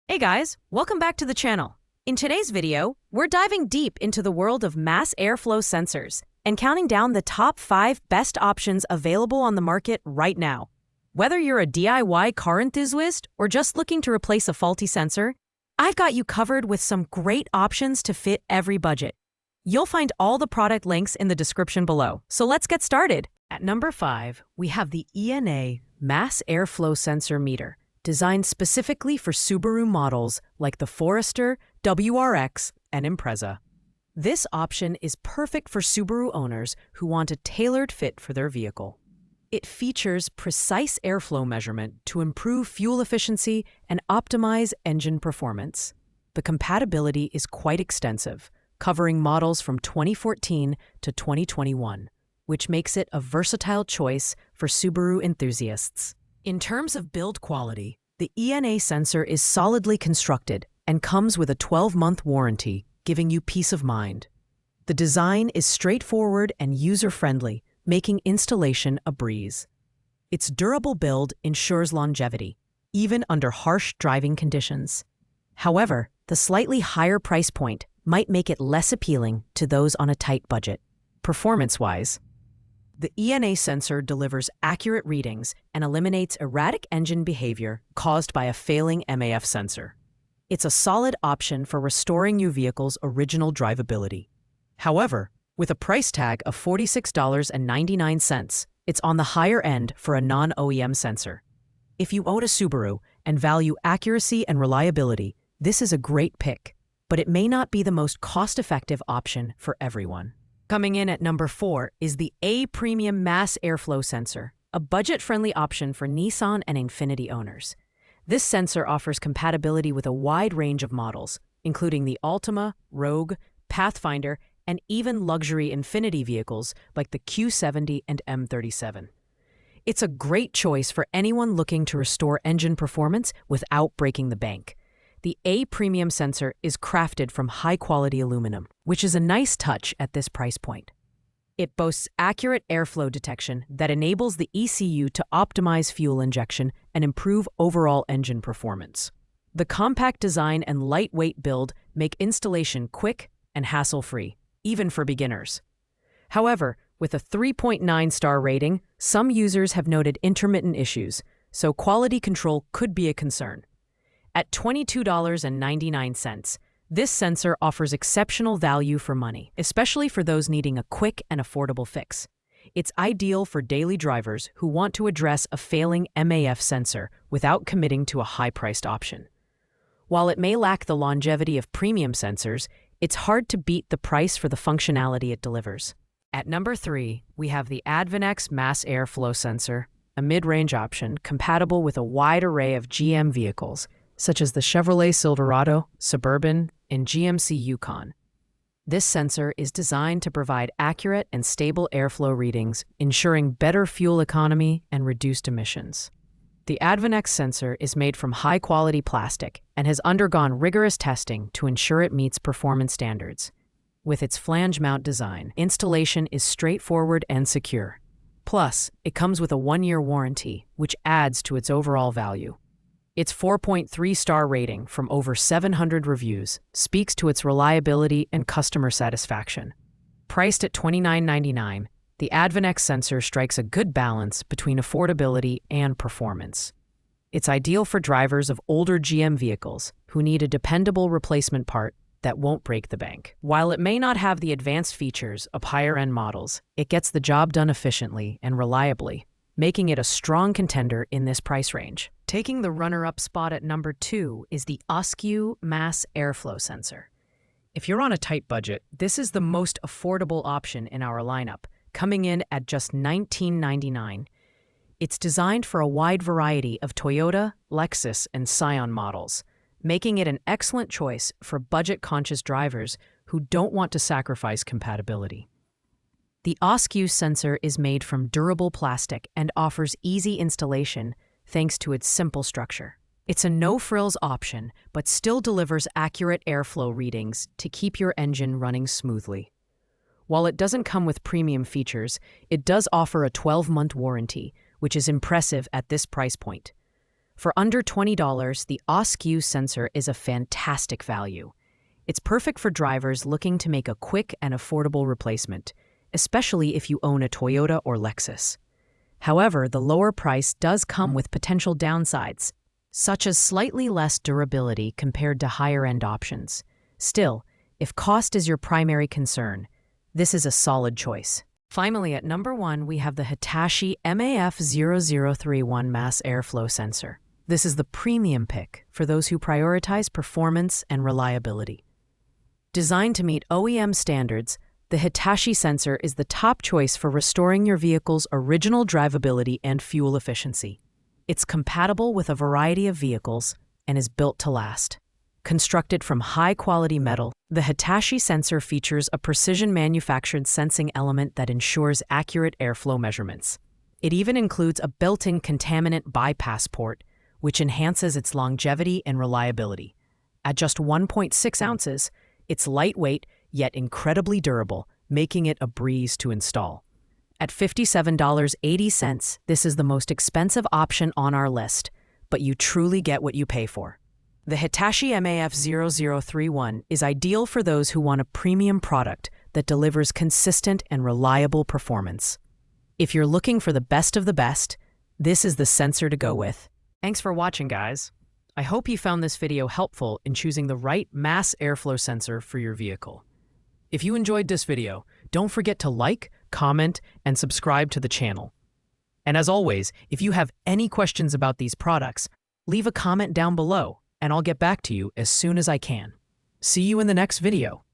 Hey guys, welcome back to the channel. In today's video, we're diving deep into the world of mass airflow sensors and counting down the top 5 best options available on the market right now. Whether you're a DIY car enthusiast or just looking to replace a faulty sensor, I've got you covered with some great options to fit every budget. You'll find all the product links in the description below, so let's get started. At number 5, we have the ENA Mass Airflow Sensor Meter, designed specifically for Subaru models like the Forester, WRX, and Impreza. This option is perfect for Subaru owners who want a tailored fit for their vehicle. It features precise airflow measurement to improve fuel efficiency and optimize engine performance. The compatibility is quite extensive, covering models from 2014 to 2021, which makes it a versatile choice for Subaru enthusiasts. In terms of build quality, the ENA sensor is solidly constructed and comes with a 12-month warranty, giving you peace of mind. The design is straightforward and user-friendly, making installation a breeze. Its durable build ensures longevity, even under harsh driving conditions. However, the slightly higher price point might make it less appealing to those on a tight budget. Performance-wise, the ENA sensor delivers accurate readings and eliminates erratic engine behavior caused by a failing MAF sensor. It's a solid option for restoring your vehicle's original drivability. However, with a price tag of $46.99, it's on the higher end for a non-OEM sensor. If you own a Subaru and value accuracy and reliability, this is a great pick, but it may not be the most cost-effective option for everyone. Coming in at number 4 is the A Premium Mass Airflow Sensor, a budget-friendly option for Nissan and Infiniti owners. This sensor offers compatibility with a wide range of models, including the Altima, Rogue, Pathfinder, and even luxury Infiniti vehicles like the Q70 and M37. It's a great choice for anyone looking to restore engine performance without breaking the bank. The A Premium sensor is crafted from high-quality aluminum, which is a nice touch at this price point. It boasts accurate airflow detection that enables the ECU to optimize fuel injection and improve overall engine performance. The compact design and lightweight build make installation quick and hassle-free, even for beginners. However, with a 3.9-star rating, some users have noted intermittent issues, so quality control could be a concern. At $22.99, this sensor offers exceptional value for money, especially for those needing a quick and affordable fix. It's ideal for daily drivers who want to address a failing MAF sensor without committing to a high-priced option. While it may lack the longevity of premium sensors, it's hard to beat the price for the functionality it delivers. At number 3, we have the Advanex Mass Airflow Sensor, a mid-range option compatible with a wide array of GM vehicles, such as the Chevrolet Silverado, Suburban, and GMC Yukon. This sensor is designed to provide accurate and stable airflow readings, ensuring better fuel economy and reduced emissions. The Advanex sensor is made from high-quality plastic and has undergone rigorous testing to ensure it meets performance standards. With its flange mount design, installation is straightforward and secure. Plus, it comes with a 1-year warranty, which adds to its overall value. Its 4.3-star rating from over 700 reviews speaks to its reliability and customer satisfaction. Priced at $29.99, the Advanex sensor strikes a good balance between affordability and performance. It's ideal for drivers of older GM vehicles who need a dependable replacement part that won't break the bank. While it may not have the advanced features of higher-end models, it gets the job done efficiently and reliably, making it a strong contender in this price range. Taking the runner-up spot at number 2 is the Askew Mass Airflow Sensor. If you're on a tight budget, this is the most affordable option in our lineup, coming in at just $19.99. It's designed for a wide variety of Toyota, Lexus, and Scion models, making it an excellent choice for budget-conscious drivers who don't want to sacrifice compatibility. The Askew sensor is made from durable plastic and offers easy installation thanks to its simple structure. It's a no-frills option, but still delivers accurate airflow readings to keep your engine running smoothly. While it doesn't come with premium features, it does offer a 12-month warranty, which is impressive at this price point. For under $20, the OSQ sensor is a fantastic value. It's perfect for drivers looking to make a quick and affordable replacement, especially if you own a Toyota or Lexus. However, the lower price does come with potential downsides, such as slightly less durability compared to higher-end options. Still, if cost is your primary concern, this is a solid choice. Finally, at number 1, we have the Hitachi MAF 0031 mass airflow sensor. This is the premium pick for those who prioritize performance and reliability. Designed to meet OEM standards, the Hitachi sensor is the top choice for restoring your vehicle's original drivability and fuel efficiency. It's compatible with a variety of vehicles and is built to last. Constructed from high-quality metal, the Hitachi sensor features a precision-manufactured sensing element that ensures accurate airflow measurements. It even includes a built-in contaminant bypass port, which enhances its longevity and reliability. At just 1.6 ounces, it's lightweight yet incredibly durable, making it a breeze to install. At $57.80, this is the most expensive option on our list, but you truly get what you pay for. The Hitachi MAF 0031 is ideal for those who want a premium product that delivers consistent and reliable performance. If you're looking for the best of the best, this is the sensor to go with. Thanks for watching, guys. I hope you found this video helpful in choosing the right mass airflow sensor for your vehicle. If you enjoyed this video, don't forget to like, comment, and subscribe to the channel. And as always, if you have any questions about these products, leave a comment down below, and I'll get back to you as soon as I can. See you in the next video.